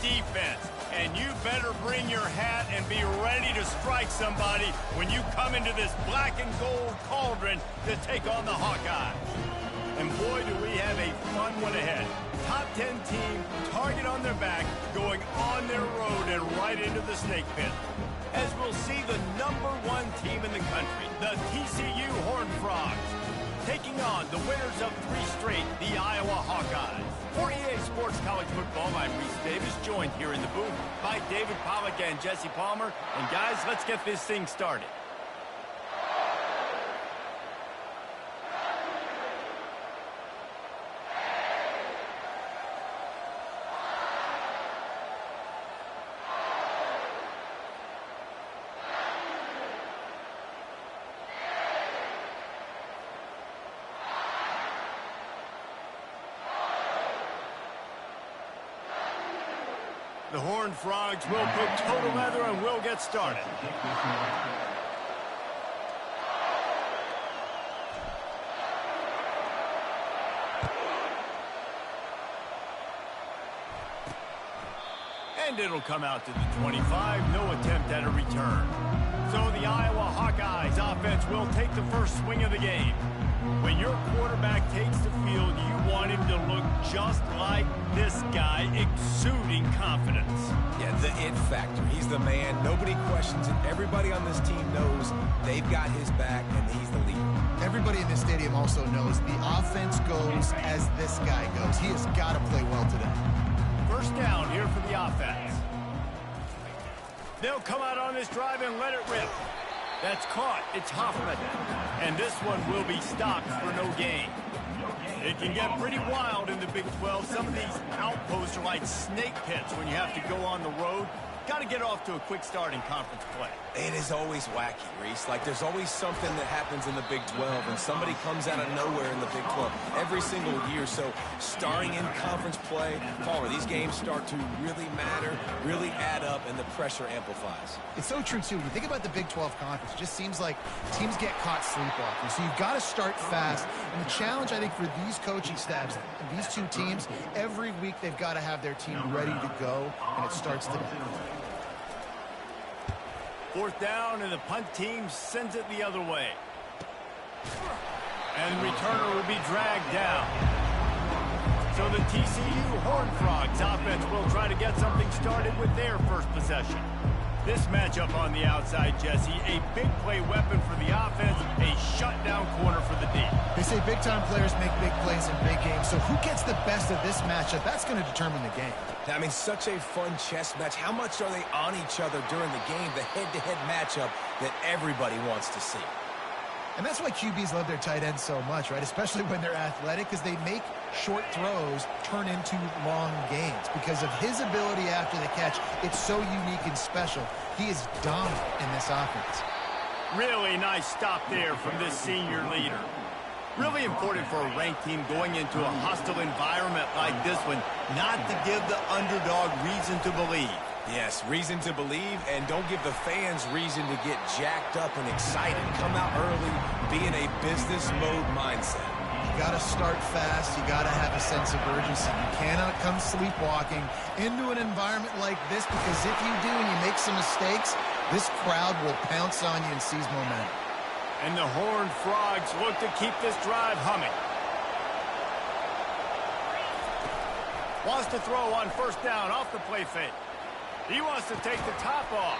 defense. And you better bring your hat and be ready to strike somebody when you come into this black and gold cauldron to take on the Hawkeyes. And boy, do we have a fun one ahead. Top 10 team, target on their back, going on their road and right into the snake pit. As we'll see the #1 team in the country, the TCU Horned Frogs, taking on the winners of 3 straight, the Iowa Hawkeyes. For EA Sports College Football, I'm Reese Davis, joined here in the booth by David Pollack and Jesse Palmer. And guys, let's get this thing started. The Horned Frogs will put total leather and we'll get started. And it'll come out to the 25. No attempt at a return. So the Iowa Hawkeyes offense will take the first swing of the game. When your quarterback takes the field, you want him to look just like this guy, exuding confidence. Yeah, the it factor. He's the man. Nobody questions it. Everybody on this team knows they've got his back, and he's the leader. Everybody in this stadium also knows the offense goes as this guy goes. He has got to play well today. First down here for the offense. They'll come out on this drive and let it rip. That's caught. It's Hoffman. And this one will be stopped for no gain. It can get pretty wild in the Big 12. Some of these outposts are like snake pits when you have to go on the road. Got to get off to a quick start in conference play. It is always wacky, Reese. Like, there's always something that happens in the Big 12, and somebody comes out of nowhere in the Big 12 every single year. So, starting in conference play, Palmer, these games start to really matter, really add up, and the pressure amplifies. It's so true, too. When you think about the Big 12 conference, it just seems like teams get caught sleepwalking. So, you've got to start fast. And the challenge, I think, for these coaching staffs, these two teams, every week they've got to have their team ready to go, and it starts today. Fourth down, and the punt team sends it the other way. And the returner will be dragged down. So the TCU Horned Frogs offense will try to get something started with their first possession. This matchup on the outside, Jesse, a big play weapon for the offense, a shutdown corner for the D. They say big-time players make big plays in big games, so who gets the best of this matchup? That's going to determine the game. I mean, such a fun chess match. How much are they on each other during the game, the head-to-head matchup that everybody wants to see? And that's why QBs love their tight ends so much, right? Especially when they're athletic, because they make short throws turn into long gains. Because of his ability after the catch, it's so unique and special. He is dominant in this offense. Really nice stop there from this senior leader. Really important for a ranked team going into a hostile environment like this one, not to give the underdog reason to believe. Yes, reason to believe, and don't give the fans reason to get jacked up and excited. Come out early, be in a business mode mindset. You got to start fast. You got to have a sense of urgency. You cannot come sleepwalking into an environment like this, because if you do and you make some mistakes, this crowd will pounce on you and seize momentum. And the Horned Frogs look to keep this drive humming. Wants to throw on first down off the play fake. He wants to take the top off.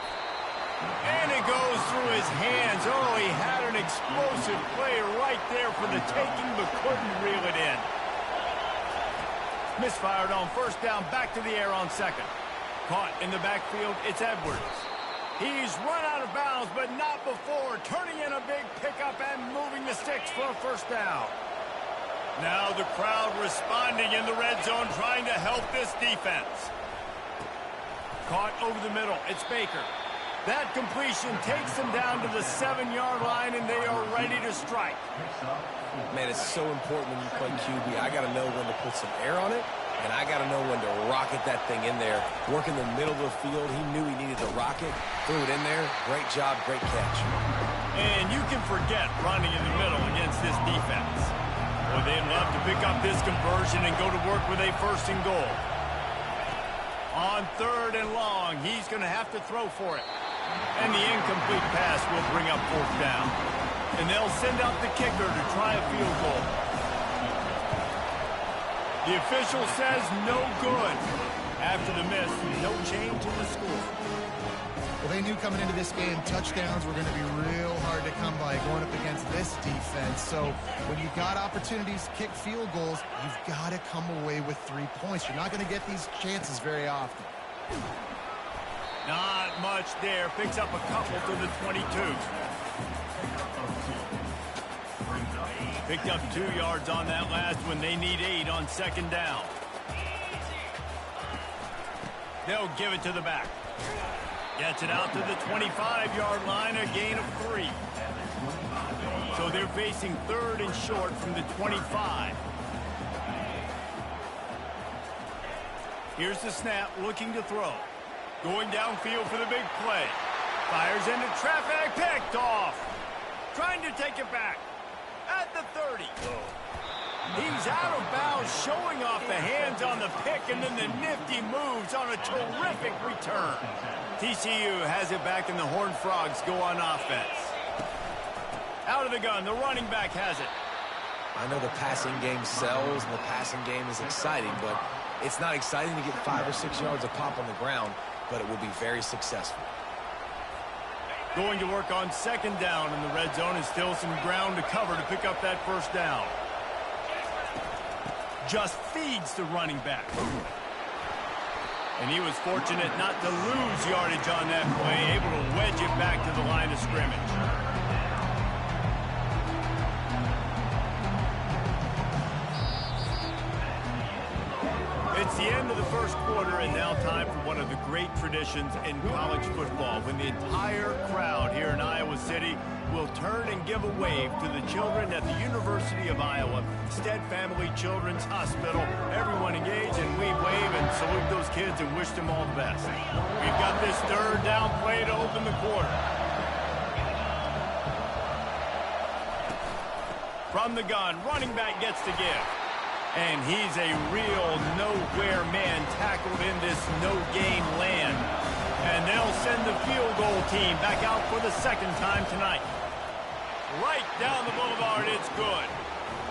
And it goes through his hands. Oh, he had an explosive play right there for the taking, but couldn't reel it in. Misfired on first down, back to the air on second. Caught in the backfield, it's Edwards. He's run out of bounds, but not before. Turning in a big pickup and moving the sticks for a first down. Now the crowd responding in the red zone, trying to help this defense. Caught over the middle. It's Baker. That completion takes them down to the 7-yard line, and they are ready to strike. Man, it's so important when you play QB. I got to know when to put some air on it, and I got to know when to rocket that thing in there. Work in the middle of the field. He knew he needed to rocket. Threw it in there. Great job, great catch. And you can forget running in the middle against this defense. Well, they'd love to pick up this conversion and go to work with a 1st and goal. On 3rd and long, he's going to have to throw for it. And the incomplete pass will bring up 4th down. And they'll send out the kicker to try a field goal. The official says no good. After the miss, no change in the score. Well, they knew coming into this game touchdowns were going to be real hard to come by going up against this defense. So when you've got opportunities to kick field goals, you've got to come away with 3 points. You're not going to get these chances very often. Not much there. Picks up a couple to the 22. Picked up 2 yards on that last one. They need 8 on 2nd down. They'll give it to the back. Gets it out to the 25-yard line, a gain of 3. So they're facing 3rd and short from the 25. Here's the snap, looking to throw. Going downfield for the big play. Fires into traffic, picked off. Trying to take it back. At the 30. He's out of bounds, showing off the hands on the pick, and then the nifty moves on a terrific return. TCU has it back, and the Horned Frogs go on offense. Out of the gun, the running back has it. I know the passing game sells, and the passing game is exciting, but it's not exciting to get 5 or 6 yards of pop on the ground, but it will be very successful. Going to work on 2nd down, and the red zone is still some ground to cover to pick up that 1st down. Just feeds the running back. And he was fortunate not to lose yardage on that play, able to wedge it back to the line of scrimmage. It's the end of the 1st quarter, and now time for one of the great traditions in college football, when the entire crowd here in Iowa City will turn and give a wave to the children at the University of Iowa, Stead Family Children's Hospital. Everyone engage, and we wave and salute those kids and wish them all the best. We've got this 3rd down play to open the quarter. From the gun, running back gets to give. And he's a real nowhere man tackled in this no-gain land. And they'll send the field goal team back out for the 2nd time tonight. Right down the boulevard, it's good.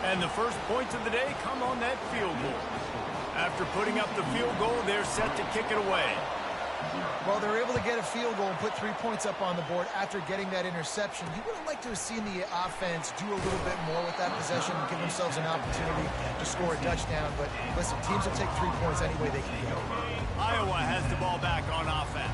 And the first points of the day come on that field goal. After putting up the field goal, they're set to kick it away. Well, they're able to get a field goal and put 3 points up on the board after getting that interception. You would have liked to have seen the offense do a little bit more with that possession and give themselves an opportunity to score a touchdown. But listen, teams will take 3 points any way they can get. Iowa has the ball back on offense.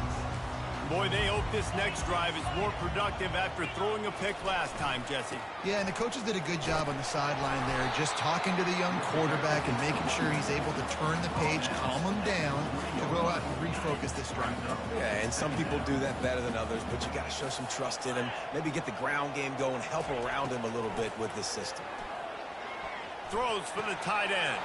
Boy, they hope this next drive is more productive after throwing a pick last time, Jesse. Yeah, and the coaches did a good job on the sideline there, just talking to the young quarterback and making sure he's able to turn the page, calm him down, to go out and refocus this drive. Yeah, and some people do that better than others, but you got to show some trust in him, maybe get the ground game going, help around him a little bit with this system. Throws for the tight end.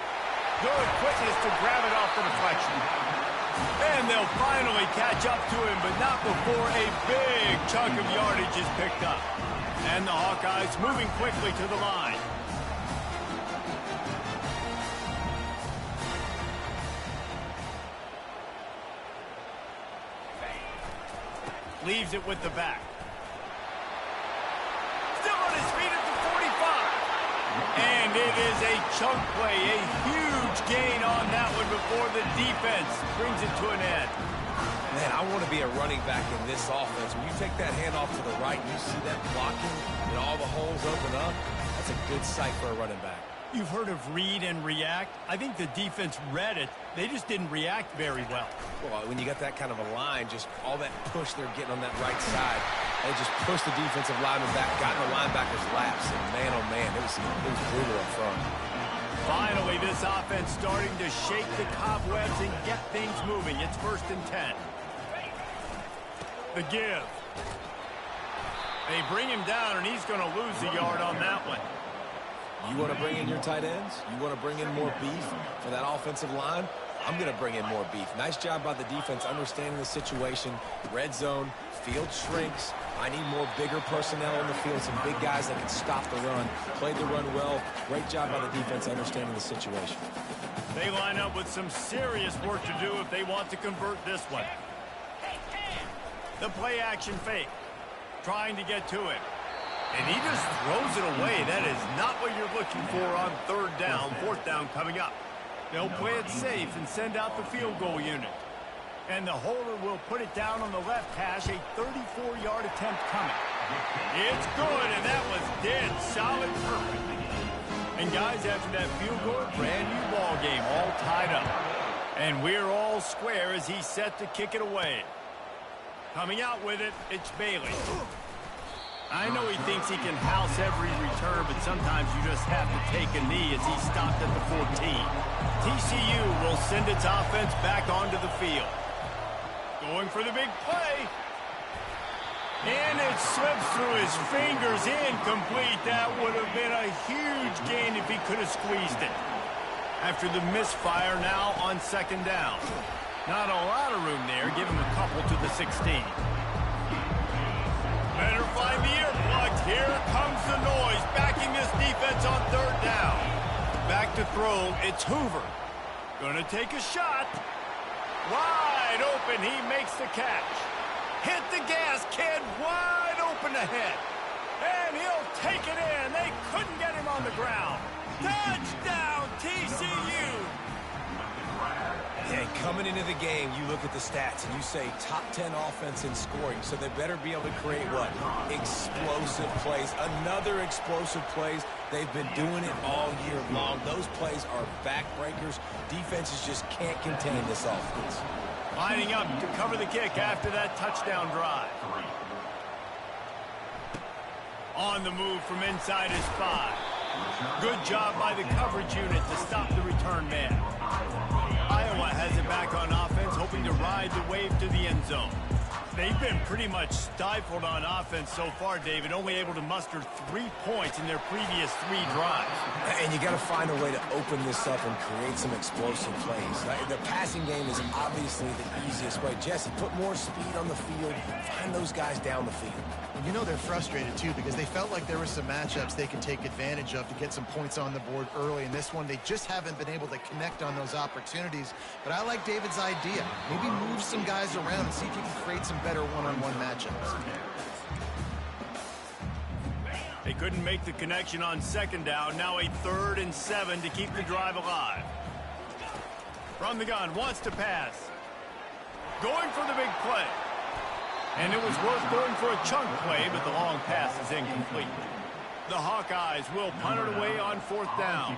Good quickness to grab it off the deflection. And they'll finally catch up to him, but not before a big chunk of yardage is picked up. And the Hawkeyes moving quickly to the line. Leaves it with the back. Still on his feet at the 45. And it is a chunk play, a huge gain on that one before the defense brings it to an end. Man, I want to be a running back in this offense. When you take that handoff to the right, you see that blocking and all the holes open up. That's a good sight for a running back. You've heard of read and react. I think the defense read it. They just didn't react very well. Well, when you got that kind of a line, just all that push they're getting on that right side, they just pushed the defensive lineman back, got in the linebacker's laps, and man, oh man, it was brutal up front. Finally, this offense starting to shake the cobwebs and get things moving. It's 1st and 10. The give. They bring him down, and he's going to lose a yard on that one. You want to bring in your tight ends? You want to bring in more beef for that offensive line? I'm going to bring in more beef. Nice job by the defense understanding the situation. Red zone, field shrinks. I need more bigger personnel in the field, some big guys that can stop the run. Played the run well. Great job by the defense understanding the situation. They line up with some serious work to do if they want to convert this one. The play action fake. Trying to get to it. And he just throws it away. That is not what you're looking for on third down. Fourth down coming up. They'll play it safe and send out the field goal unit. And the holder will put it down on the left hash. A 34-yard attempt coming. It's good, and that was dead solid perfect. And guys, after that field goal, brand new ball game, all tied up. And we're all square as he's set to kick it away. Coming out with it, it's Bailey. I know he thinks he can house every return, but sometimes you just have to take a knee as he stopped at the 14. TCU will send its offense back onto the field. Going for the big play. And it slips through his fingers, incomplete. That would have been a huge gain if he could have squeezed it. After the misfire, now on second down. Not a lot of room there. Give him a couple to the 16. Better find the earplugs. Here comes the noise, backing this defense on third down. Back to throw. It's Hoover. Gonna take a shot. Wide open. He makes the catch. Hit the gas, kid. Wide open ahead. And he'll take it in. They couldn't get him on the ground. Touchdown, TCU. Yeah, coming into the game, you look at the stats and you say top 10 offense in scoring, so they better be able to create what? Explosive plays. Another explosive plays. They've been doing it all year long. Those plays are backbreakers. Defenses just can't contain this offense. Lining up to cover the kick after that touchdown drive. On the move from inside his 5. Good job by the coverage unit to stop the return man. Iowa has it back on offense, hoping to ride the wave to the end zone. They've been pretty much stifled on offense so far, David, only able to muster 3 points in their previous 3 drives. And you got to find a way to open this up and create some explosive plays. The passing game is obviously the easiest way. Jesse, put more speed on the field. Find those guys down the field. And you know they're frustrated, too, because they felt like there were some matchups they could take advantage of to get some points on the board early. In this one, they just haven't been able to connect on those opportunities. But I like David's idea. Maybe move some guys around and see if you can create some better one-on-one matchups. They couldn't make the connection on second down. Now a 3rd and 7 to keep the drive alive. From the gun, wants to pass. Going for the big play. And it was worth going for a chunk play, but the long pass is incomplete. The Hawkeyes will punt it away on 4th down.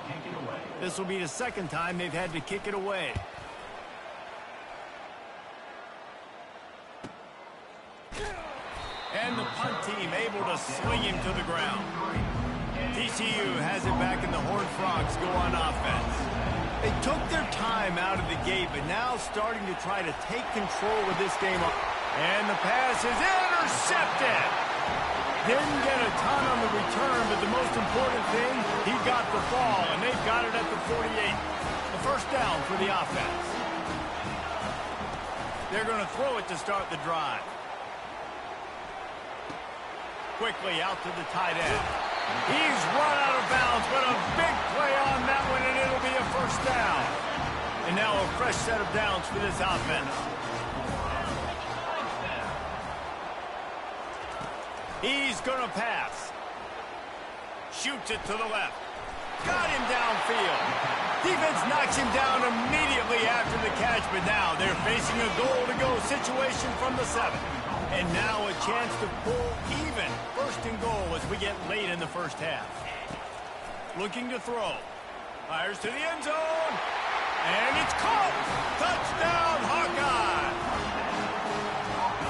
This will be the second time they've had to kick it away. And the punt team able to sling him to the ground. TCU has it back in the Horned Frogs go on offense. They took their time out of the gate, but now starting to try to take control of this game. And the pass is intercepted. Didn't get a ton on the return, but the most important thing, he got the ball, and they've got it at the 48. The first down for the offense. They're going to throw it to start the drive. Quickly out to the tight end. He's run out of bounds, but a big play on that one, and it'll be a first down. And now a fresh set of downs for this offense. He's going to pass. Shoots it to the left. Got him downfield. Defense knocks him down immediately after the catch, but now they're facing a goal-to-go situation from the 7. And now a chance to pull even. 1st and goal as we get late in the first half. Looking to throw. Fires to the end zone. And it's caught. Touchdown, Hawkeye.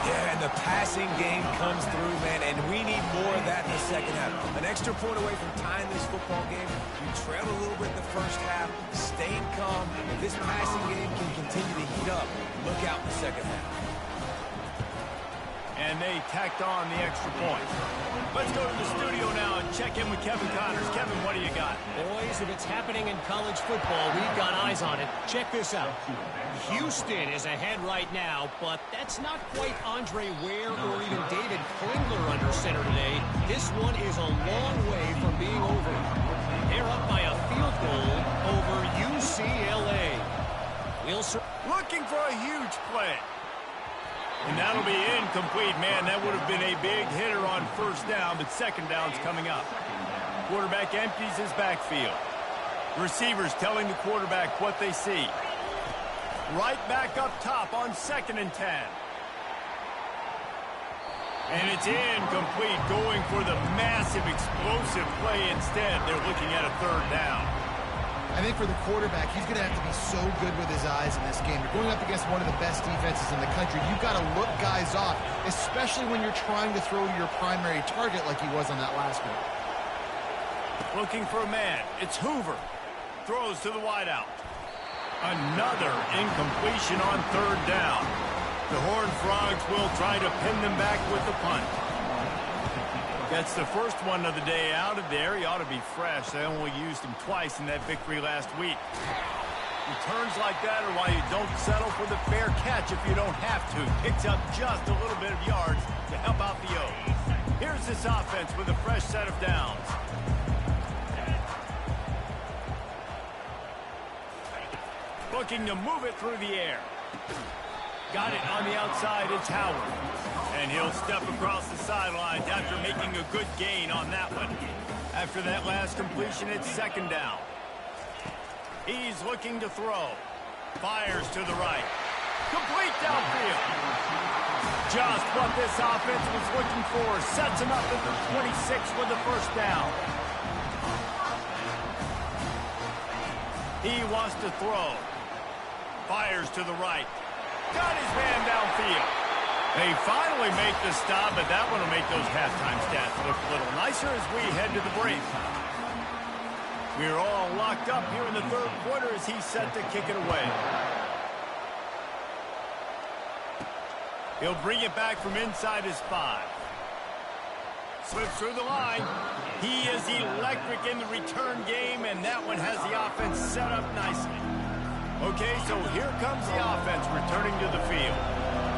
Yeah, and the passing game comes through, man, and we need more of that in the second half. An extra point away from tying this football game. You trailed a little bit in the first half, stayed calm. If this passing game can continue to heat up, look out in the second half. And they tacked on the extra point. Let's go to the studio now and check in with Kevin Connors. Kevin, what do you got? Boys, if it's happening in college football, we've got eyes on it. Check this out. Houston is ahead right now, but that's not quite Andre Ware or even David Klingler under center today. This one is a long way from being over. They're up by a field goal over UCLA. Looking for a huge play. And that'll be incomplete. Man, that would have been a big hitter on first down, but second down's coming up. Quarterback empties his backfield. Receivers telling the quarterback what they see. Right back up top on 2nd and 10. And it's incomplete, going for the massive explosive play instead. They're looking at a 3rd down. I think for the quarterback, he's going to have to be so good with his eyes in this game. You're going up against one of the best defenses in the country. You've got to look guys off, especially when you're trying to throw your primary target like he was on that last one. Looking for a man. It's Hoover. Throws to the wideout. Another incompletion on 3rd down. The Horned Frogs will try to pin them back with the punt. That's the first one of the day out of there. He ought to be fresh. They only used him twice in that victory last week. Returns like that are why you don't settle for the fair catch if you don't have to. Picks up just a little bit of yards to help out the O's. Here's this offense with a fresh set of downs. Looking to move it through the air. Got it on the outside. It's Howard. And he'll step across the sidelines after making a good gain on that one. After that last completion, it's 2nd down. He's looking to throw. Fires to the right. Complete downfield. Just what this offense was looking for. Sets him up at the 26 with the 1st down. He wants to throw. Fires to the right. Got his man downfield. They finally make the stop, but that one will make those halftime stats look a little nicer as we head to the break. We're all locked up here in the 3rd quarter as he's set to kick it away. He'll bring it back from inside his 5. Slips through the line. He is electric in the return game, and that one has the offense set up nicely. Okay, so here comes the offense returning to the field.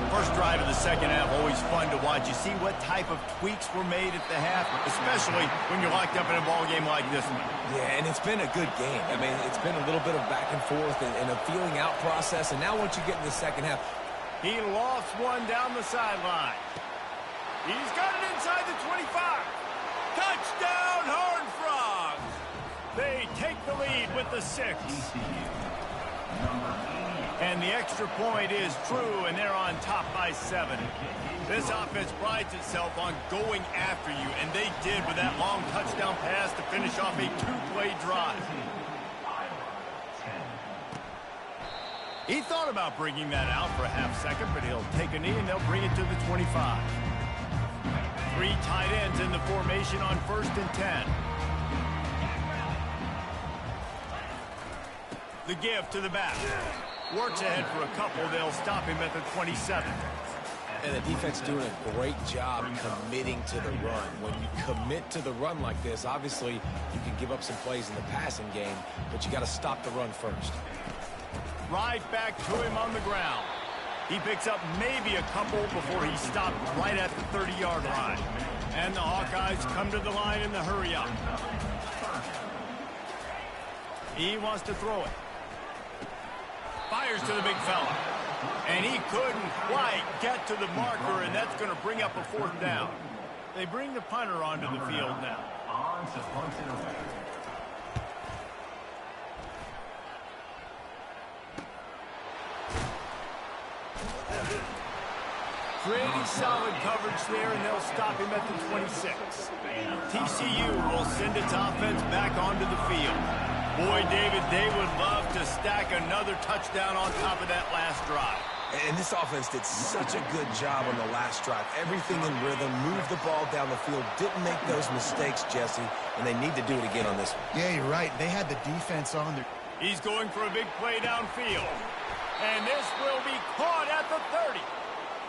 First drive of the 2nd half, always fun to watch. You see what type of tweaks were made at the half, especially when you're locked up in a ball game like this one. Yeah, and it's been a good game. I mean, it's been a little bit of back and forth and a feeling out process. And now once you get in the 2nd half, he lost one down the sideline. He's got it inside the 25. Touchdown, Horned Frogs. They take the lead with the 6. And the extra point is true, and they're on top by 7. This offense prides itself on going after you, and they did with that long touchdown pass to finish off a 2-play drive. He thought about bringing that out for a half-second, but he'll take a knee, and they'll bring it to the 25. 3 tight ends in the formation on 1st and 10. The give to the back. Works ahead for a couple. They'll stop him at the 27. And the defense doing a great job committing to the run. When you commit to the run like this, obviously you can give up some plays in the passing game, but you got to stop the run first. Right back to him on the ground. He picks up maybe a couple before he stopped right at the 30-yard line. And the Hawkeyes come to the line in the hurry-up. He wants to throw it. Fires to the big fella. And he couldn't quite get to the marker, and that's going to bring up a 4th down. They bring the punter onto the field now. Pretty solid coverage there, and they'll stop him at the 26. TCU will send its offense back onto the field. Boy, David, they would love to stack another touchdown on top of that last drive. And this offense did such a good job on the last drive. Everything in rhythm, moved the ball down the field, didn't make those mistakes, Jesse, and they need to do it again on this one. Yeah, you're right. They had the defense on their... He's going for a big play downfield. And this will be caught at the 30.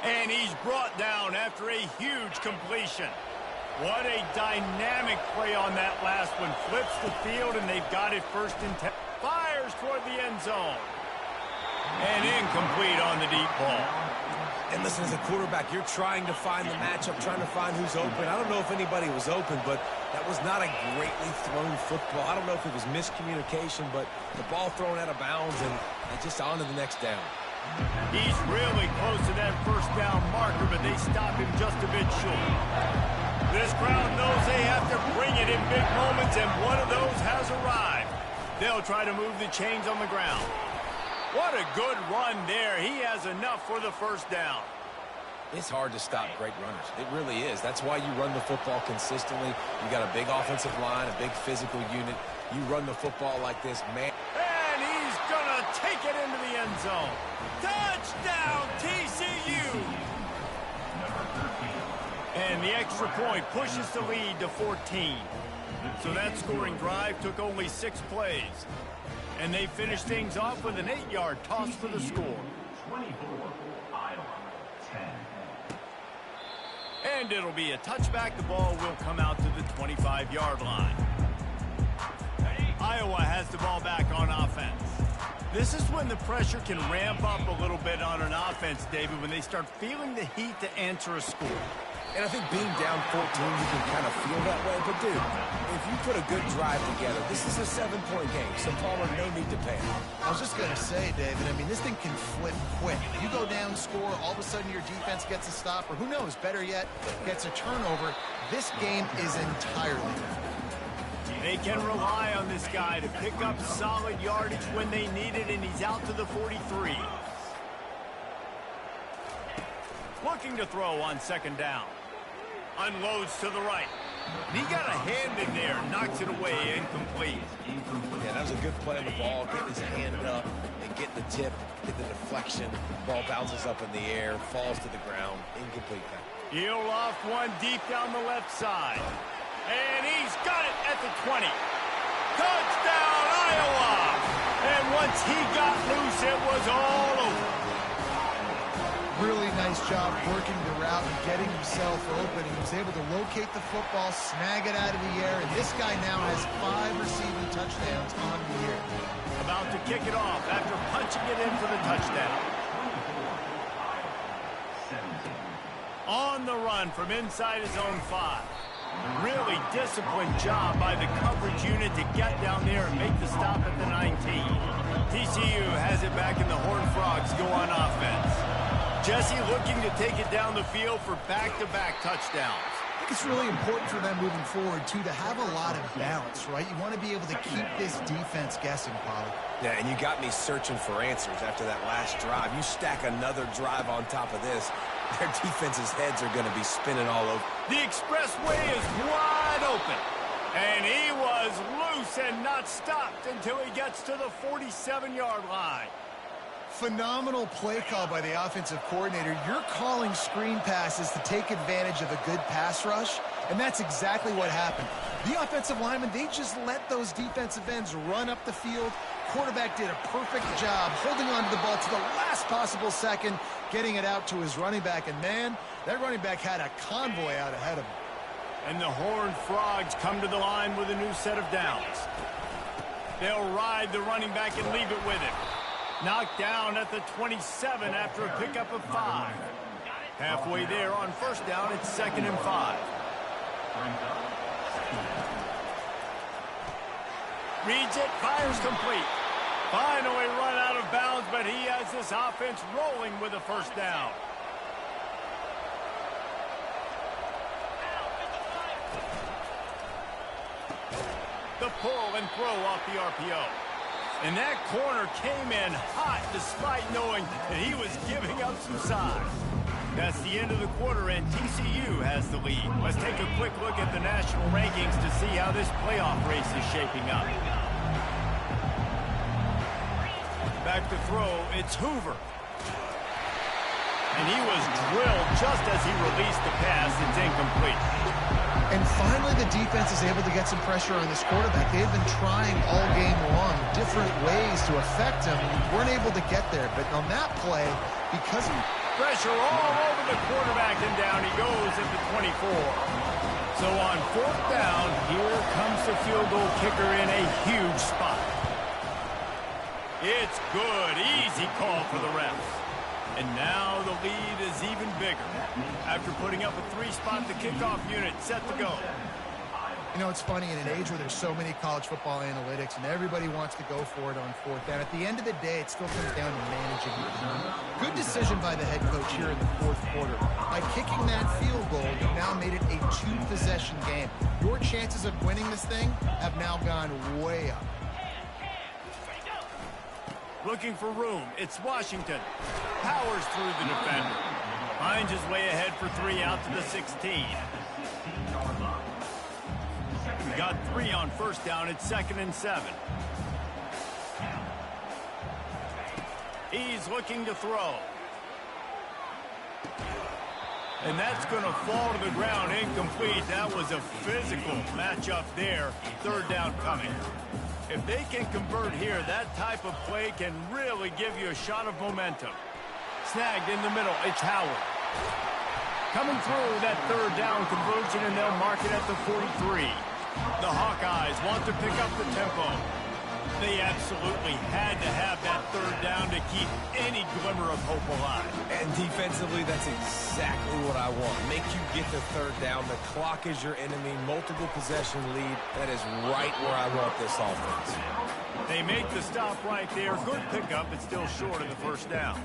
And he's brought down after a huge completion. What a dynamic play on that last one. Flips the field, and they've got it 1st and 10. Fires toward the end zone. And in incomplete on the deep ball. And listen, as a quarterback, you're trying to find the matchup, trying to find who's open. I don't know if anybody was open, but that was not a greatly thrown football. I don't know if it was miscommunication, but the ball thrown out of bounds and just on to the next down. He's really close to that first down marker, but they stop him just a bit short. This crowd knows they have to bring it in big moments, and one of those has arrived. They'll try to move the chains on the ground. What a good run there. He has enough for the first down. It's hard to stop great runners. It really is. That's why you run the football consistently. You got a big offensive line, a big physical unit. You run the football like this, man. And he's going to take it into the end zone. Touchdown, TCU! And the extra point pushes the lead to 14. So that scoring drive took only 6 plays. And they finished things off with an 8-yard toss for the score. 24, Iowa, 10. And it'll be a touchback. The ball will come out to the 25-yard line. Iowa has the ball back on offense. This is when the pressure can ramp up a little bit on an offense, David, when they start feeling the heat to answer a score. And I think being down 14, you can kind of feel that way. But, dude, if you put a good drive together, this is a 7-point game. So, Palmer, no need to panic. I was just going to say, David, I mean, this thing can flip quick. You go down, score, all of a sudden your defense gets a stop, or who knows, better yet, gets a turnover. This game is entirely different. They can rely on this guy to pick up solid yardage when they need it, and he's out to the 43. Looking to throw on second down. Unloads to the right. And he got a hand in there, knocks it away, incomplete. Yeah, that was a good play on the ball, getting his hand up and getting the tip, get the deflection. Ball bounces up in the air, falls to the ground, incomplete. He'll loft one deep down the left side. And he's got it at the 20. Touchdown, Iowa! And once he got loose, it was all over. Really nice job working the route and getting himself open. He was able to locate the football, snag it out of the air, and this guy now has 5 receiving touchdowns on the year. About to kick it off after punching it in for the touchdown. On the run from inside his own 5. Really disciplined job by the coverage unit to get down there and make the stop at the 19. TCU has it back in the Horned Frogs go on offense. Jesse looking to take it down the field for back-to-back touchdowns. I think it's really important for them moving forward, too, to have a lot of balance, right? You want to be able to keep this defense guessing, Pollard. Yeah, and you got me searching for answers after that last drive. You stack another drive on top of this, their defense's heads are going to be spinning all over. The expressway is wide open. And he was loose and not stopped until he gets to the 47-yard line. Phenomenal play call by the offensive coordinator. You're calling screen passes to take advantage of a good pass rush, and that's exactly what happened. The offensive linemen, they just let those defensive ends run up the field. Quarterback did a perfect job holding on to the ball to the last possible second, getting it out to his running back, and man, that running back had a convoy out ahead of him. And the Horned Frogs come to the line with a new set of downs. They'll ride the running back and leave it with him. Knocked down at the 27 after a pickup of 5. Halfway there on first down, it's 2nd and 5. Reads it, fires complete. Finally run out of bounds, but he has this offense rolling with a first down. The pull and throw off the RPO. And that corner came in hot despite knowing that he was giving up some size. That's the end of the quarter, and TCU has the lead. Let's take a quick look at the national rankings to see how this playoff race is shaping up. Back to throw, it's Hoover. And he was drilled just as he released the pass. It's incomplete. And finally, the defense is able to get some pressure on this quarterback. They have been trying all game long different ways to affect him. Weren't able to get there. But on that play, because of pressure all over the quarterback, and down he goes at the 24. So on 4th down, here comes the field goal kicker in a huge spot. It's good. Easy call for the refs. And now the lead is even bigger. After putting up a 3-spot, the kickoff unit set to go. You know, it's funny, in an age where there's so many college football analytics and everybody wants to go for it on fourth down, at the end of the day, it still comes down to managing the time. Good decision by the head coach here in the fourth quarter. By kicking that field goal, you've now made it a 2-possession game. Your chances of winning this thing have now gone way up. Looking for room. It's Washington. Powers through the defender. Finds his way ahead for 3 out to the 16. We got 3 on first down. It's 2nd and 7. He's looking to throw. And that's going to fall to the ground incomplete. That was a physical matchup there. 3rd down coming. If they can convert here, that type of play can really give you a shot of momentum. Snagged in the middle. It's Howard. Coming through that 3rd down conversion, and they'll mark it at the 43. The Hawkeyes want to pick up the tempo. They absolutely had to have that 3rd down to keep any glimmer of hope alive. And defensively, that's exactly what I want. Make you get the 3rd down. The clock is your enemy. Multiple possession lead. That is right where I want this offense. They make the stop right there. Good pickup, but still short of the 1st down.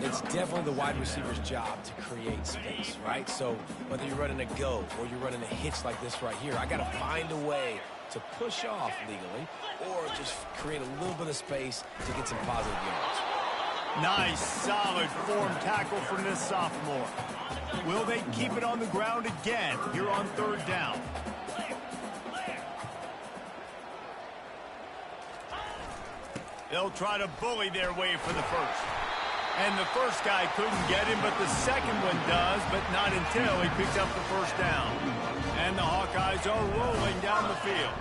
It's definitely the wide receiver's job to create space, right? So whether you're running a go or you're running a hitch like this right here, I got to find a way to push off legally or just create a little bit of space to get some positive yards. Nice, solid form tackle from this sophomore. Will they keep it on the ground again here on 3rd down? They'll try to bully their way for the 1st. And the 1st guy couldn't get him, but the 2nd one does, but not until he picks up the 1st down. And the Hawkeyes are rolling down the field.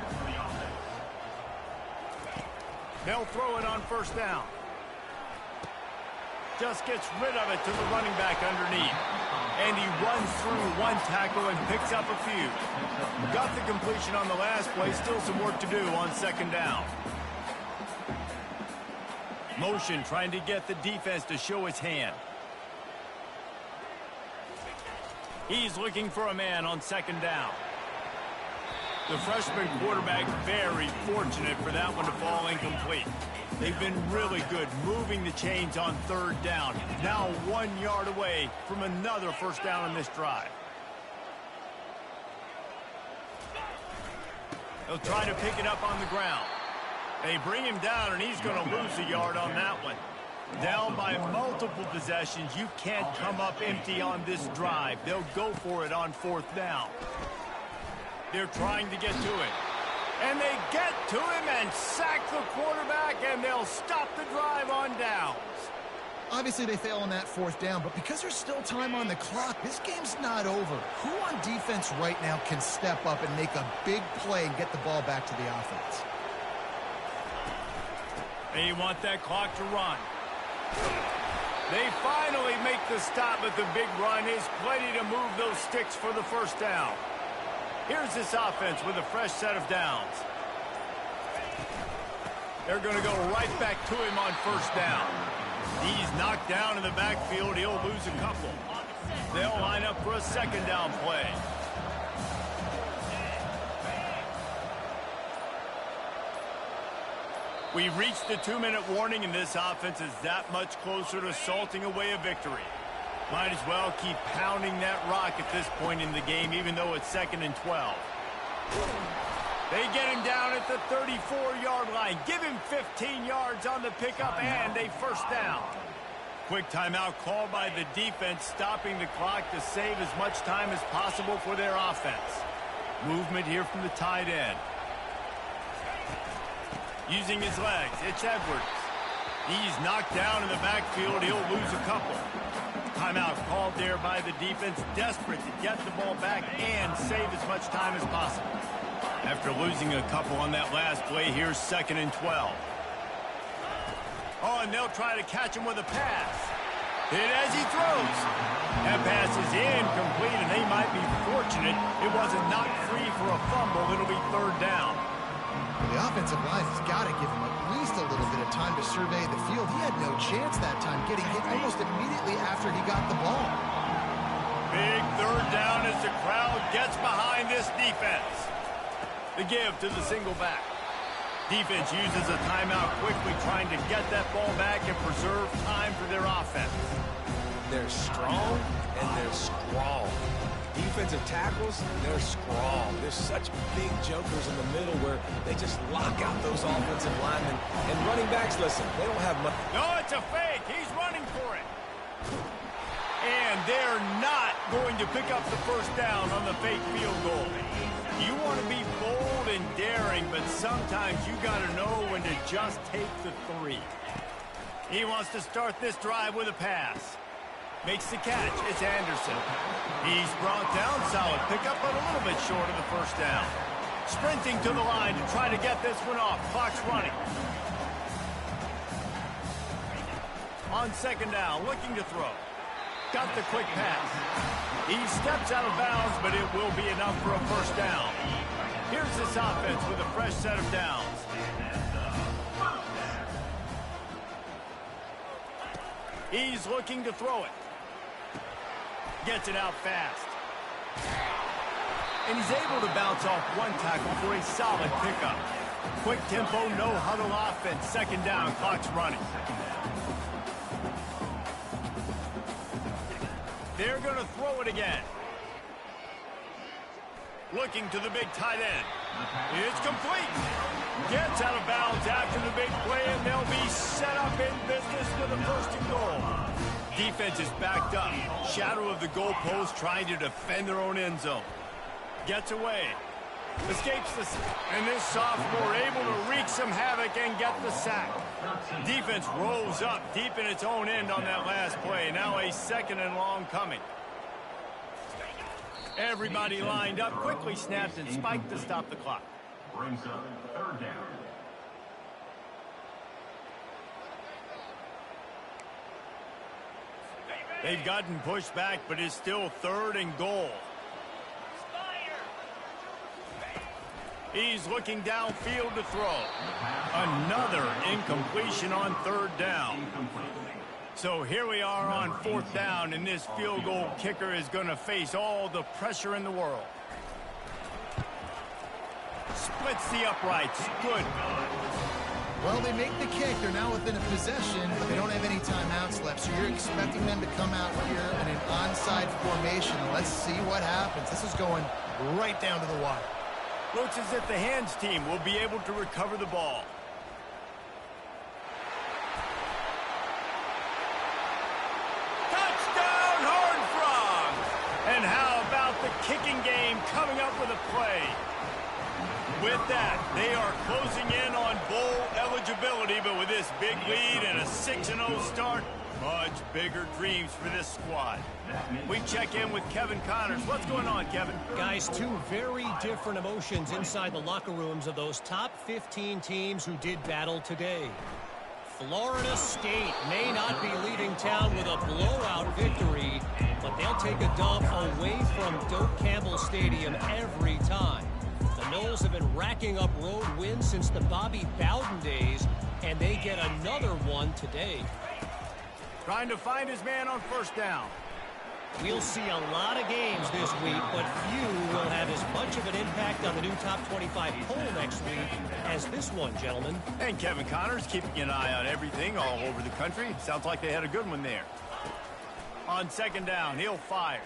They'll throw it on 1st down. Just gets rid of it to the running back underneath. And he runs through 1 tackle and picks up a few. Got the completion on the last play. Still some work to do on 2nd down. Motion trying to get the defense to show his hand. He's looking for a man on 2nd down. The freshman quarterback very fortunate for that one to fall incomplete. They've been really good moving the chains on 3rd down. Now 1 yard away from another 1st down in this drive. They'll try to pick it up on the ground. They bring him down, and he's going to lose a yard on that one. Down by multiple possessions. You can't come up empty on this drive. They'll go for it on 4th down. They're trying to get to it. And they get to him and sack the quarterback, and they'll stop the drive on downs. Obviously, they fail on that 4th down, but because there's still time on the clock, this game's not over. Who on defense right now can step up and make a big play and get the ball back to the offense? They want that clock to run. They finally make the stop, but the big run is plenty to move those sticks for the 1st down. Here's this offense with a fresh set of downs. They're going to go right back to him on 1st down. He's knocked down in the backfield. He'll lose a couple. They'll line up for a 2nd down play. We've reached the 2-minute warning, and this offense is that much closer to salting away a victory. Might as well keep pounding that rock at this point in the game, even though it's 2nd and 12. They get him down at the 34-yard line. Give him 15 yards on the pickup and a 1st down. Quick timeout called by the defense, stopping the clock to save as much time as possible for their offense. Movement here from the tight end. Using his legs, it's Edwards. He's knocked down in the backfield. He'll lose a couple. Timeout called there by the defense, desperate to get the ball back and save as much time as possible. After losing a couple on that last play, here's 2nd and 12. Oh, and they'll try to catch him with a pass. Hit as he throws. That pass is incomplete, and they might be fortunate it wasn't knocked free for a fumble. It'll be 3rd down. The offensive line has got to give him at least a little bit of time to survey the field. He had no chance that time, getting hit almost immediately after he got the ball. Big third down as the crowd gets behind this defense. The give to the single back. Defense uses a timeout quickly, trying to get that ball back and preserve time for their offense. They're strong and they're strong. Defensive tackles, they're strong. There's such big jokers in the middle where they just lock out those offensive linemen. And running backs, listen, they don't have much. No, it's a fake. He's running for it. And they're not going to pick up the first down on the fake field goal. You want to be bold and daring, but sometimes you got to know when to just take the 3. He wants to start this drive with a pass. Makes the catch. It's Anderson. He's brought down. Solid pickup, but a little bit short of the first down. Sprinting to the line to try to get this one off. Clock's running. On second down, looking to throw. Got the quick pass. He steps out of bounds, but it will be enough for a first down. Here's this offense with a fresh set of downs. He's looking to throw it. Gets it out fast. And he's able to bounce off one tackle for a solid pickup. Quick tempo, no huddle offense. Second down, clock's running. They're going to throw it again. Looking to the big tight end. It's complete. Gets out of bounds after the big play, and they'll be set up in business with a first and goal. Defense is backed up. Shadow of the goalpost, trying to defend their own end zone. Gets away. Escapes the... And this sophomore able to wreak some havoc and get the sack. Defense rolls up deep in its own end on that last play. Now a second and long coming. Everybody lined up, quickly snapped and spiked to stop the clock. Brings up third down. They've gotten pushed back, but it's still third and goal. He's looking downfield to throw. Another incompletion on third down. So here we are on fourth down, and this field goal kicker is going to face all the pressure in the world. Splits the uprights. Good. Well, they make the kick. They're now within a possession, but they don't have any timeouts left. So you're expecting them to come out here in an onside formation. Let's see what happens. This is going right down to the wire. Looks as if the hands team will be able to recover the ball. Touchdown, Horned Frogs! And how about the kicking game coming up with a play? With that, they are closing in on bowl eligibility, but with this big lead and a 6-0 start, much bigger dreams for this squad. We check in with Kevin Connors. What's going on, Kevin? Guys, two very different emotions inside the locker rooms of those top 15 teams who did battle today. Florida State may not be leaving town with a blowout victory, but they'll take a dub away from Doak Campbell Stadium every time. The Noles have been racking up road wins since the Bobby Bowden days, and they get another one today. Trying to find his man on first down. We'll see a lot of games this week, but few will have as much of an impact on the new top 25 poll next week as this one, gentlemen. And Kevin Connors keeping an eye on everything all over the country. Sounds like they had a good one there. On second down, he'll fire.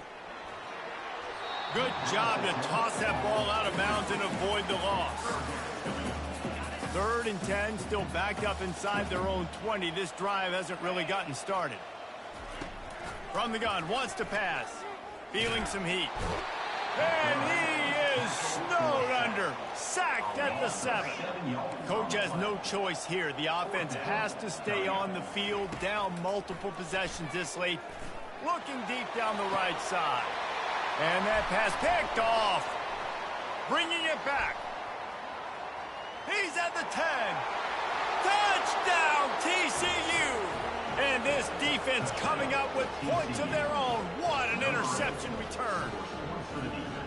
Good job to toss that ball out of bounds and avoid the loss. 3rd and 10, still backed up inside their own 20. This drive hasn't really gotten started. From the gun, wants to pass. Feeling some heat. And he is snowed under. Sacked at the 7. Coach has no choice here. The offense has to stay on the field, down multiple possessions this late. Looking deep down the right side. And that pass picked off. Bringing it back. He's at the 10. Touchdown, TCU. And this defense coming up with points of their own. What an interception return.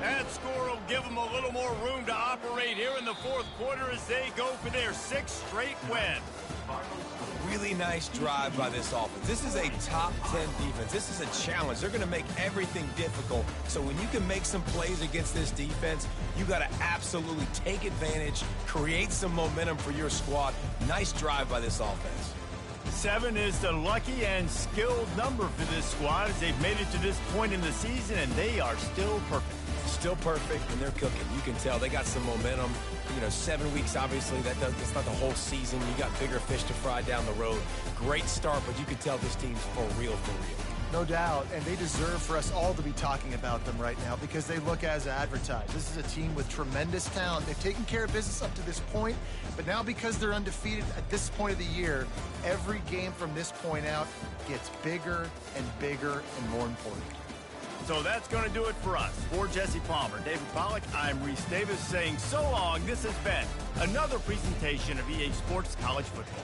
That score will give them a little more room to operate here in the fourth quarter as they go for their 6th straight win. Really nice drive by this offense. This is a top 10 defense. This is a challenge. They're going to make everything difficult. So when you can make some plays against this defense, you got to absolutely take advantage, create some momentum for your squad. Nice drive by this offense. 7 is the lucky and skilled number for this squad as they've made it to this point in the season, and they are still perfect. Still perfect, and they're cooking. You can tell they got some momentum. You know, 7 weeks, obviously, that's not the whole season. You got bigger fish to fry down the road. Great start, but you can tell this team's for real, for real. No doubt, and they deserve for us all to be talking about them right now because they look as advertised. This is a team with tremendous talent. They've taken care of business up to this point, but now because they're undefeated at this point of the year, every game from this point out gets bigger and bigger and more important. So that's going to do it for us. For Jesse Palmer, David Pollack, I'm Reese Davis saying so long. This has been another presentation of EA Sports College Football.